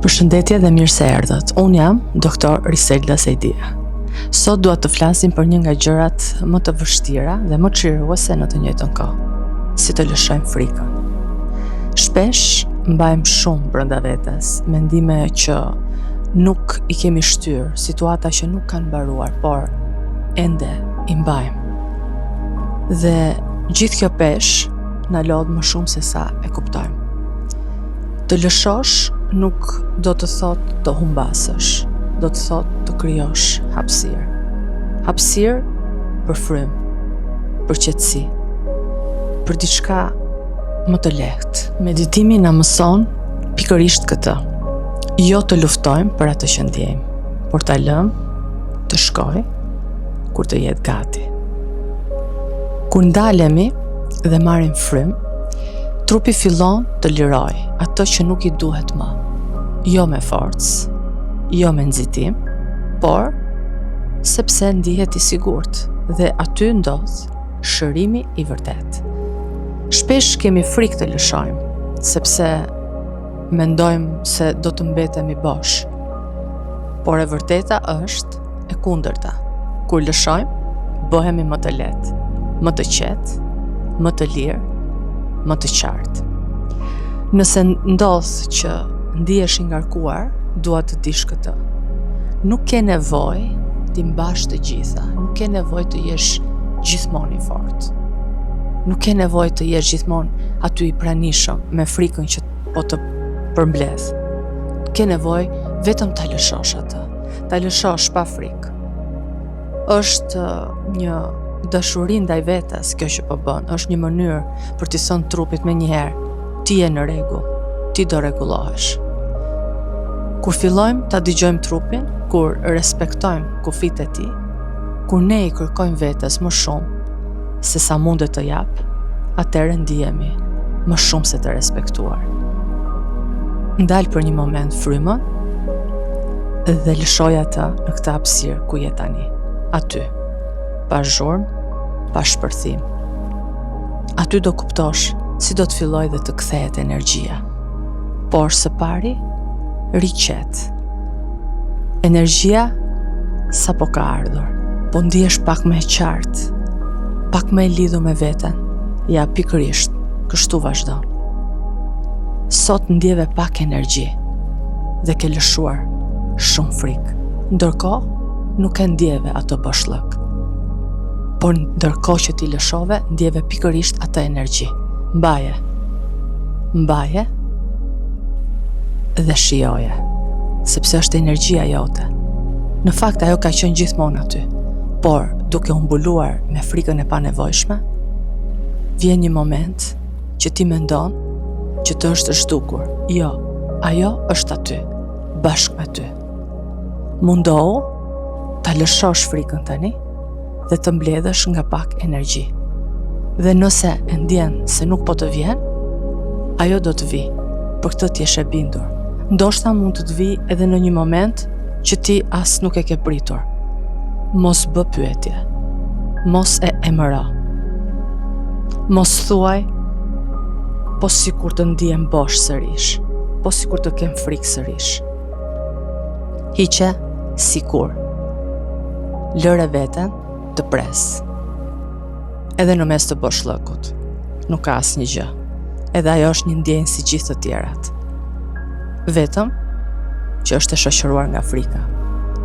Përshëndetje dhe mirë se erdhët. Unë jam Dr. Riselda Sejdia. Sot dua të flasim për një nga gjërat më të vështira dhe më çliruese në të njëjtën kohë, si të lëshojmë frikën. Shpesh mbajmë shumë brenda vetes, mendime që nuk i kemi shtyrë, situata që nuk kanë mbaruar, por ende i mbajmë. Dhe gjithë kjo peshë na lodh më shumë se sa e kuptojmë. Të lëshosh nuk do të thot të humbasësh, do të thot të krijosh hapësirë. Hapësirë për frym, për qetësi, për diçka më të lehtë. Meditimi na mëson pikërisht këtë. Jo të luftojmë për atë që ndjejmë, por ta lëmë të shkojë kur të jetë gati. Kur ndalemi dhe marrim frym, trupi fillon të liroj ato që nuk i duhet më. Jo me forcë, jo me nxitim, por sepse ndihet i sigurt dhe aty ndodh shërimi i vërtet. Shpesh kemi frikë të lëshojmë, sepse mendojmë se do të mbetemi bosh. Por e vërteta është e kundërta. Kur lëshojmë, bëhemi më të lehtë, më të qetë, më të lirë, më të qartë. Nëse ndodh që ndihesh i ngarkuar, dua të dish këtë. Nuk ke nevojë ti mbash të gjitha, nuk ke nevojë të jesh gjithmonë i fortë. Nuk ke nevojë të jesh gjithmonë aty i pranishëm me frikën që po të përmbledh. Ke nevojë vetëm ta lëshosh atë, ta lëshosh pa frikë. Është një dashuri ndaj vetes kjo që po bën, është një mënyrë për t'i thënë trupit menjëherë, ti je në rregull, ti do rregullohesh. Kur fillojmë ta dëgjojmë trupin, kur respektojmë kufit e tij, kur ne i kërkojmë vetes më shumë se sa mundet të jap, atëherë ndihemi më shumë se të respektuar. Ndal për një moment frymën dhe lëshoj atë në këtë hapësirë ku je tani, aty, pa zhurmë, pa shpërthim. Aty do kuptosh si do të filloj dhe të kthehet energjia. Por së pari, riqet. Energjia sa po ka ardhur, po ndihesh pak më e qartë, pak më e lidhur me veten. Ja, pikërisht, kështu vazhdon. Sot ndjeve pak energji dhe ke lëshuar shumë frikë. Ndërkohë, nuk e ndjeve ato boshllëk. Por ndërkohë që ti lëshove, ndjeve pikërisht atë energji. Mbaje dhe shijoje, sepse është energjia jote. Në fakt ajo ka qenë gjithmonë aty, por duke u mbuluar me frikën e panevojshme, vjen një moment që ti mendon që të është zhdukur. Jo, ajo është aty, bashkë me ty. Mundohu ta lëshosh frikën tani dhe të mbledhësh nga pak energji. Dhe nëse e ndjen se nuk po të vjen, ajo do të vi, për këtë t'jesh e bindur. Ndoshta mund të vi edhe në një moment që ti as nuk e ke pritur. Mos bë pyetje, mos e emëro. Mos thuaj, po sikur të ndihem bosh sërish, po sikur të kem frikë sërish. Hiqe sikur. Lëre veten të pres. Edhe në mes të boshllëkut nuk ka asnjë gjë. Edhe ajo është një ndjenjë si gjithë të tjerat. Vetëm që është e shoqëruar nga frika.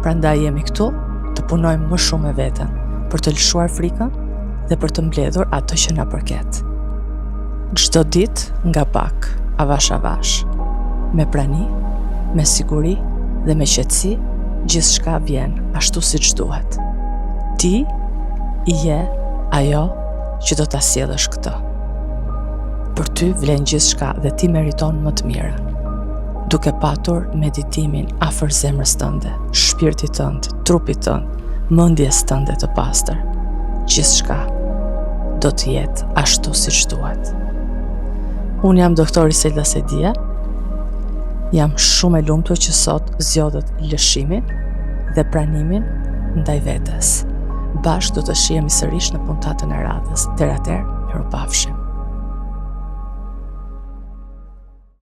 Prandaj jemi këtu të punojmë më shumë me veten, për të lëshuar frikën dhe për të mbledhur atë që na përket. Çdo ditë nga pak, avash, me prani, me siguri dhe me qetësi, gjithçka vjen ashtu siç duhet. Ti je ajo që do ta sjellësh këtë. Për ty vlen gjithçka dhe ti meriton më të mirën. Duke patur meditimin afër zemrës tënde, shpirtit tënd, trupit tënd, mendjes tënde të pastër, gjithçka do të jetë ashtu siç duhet. Unë jam Dr. Riselda Sejdia. Jam shumë e lumtur që sot zgjodhët lëshimin dhe pranimin ndaj vetes. Bashkë do të shihemi sërish në puntatën e radhës. Deri atëherë, mirupafshim.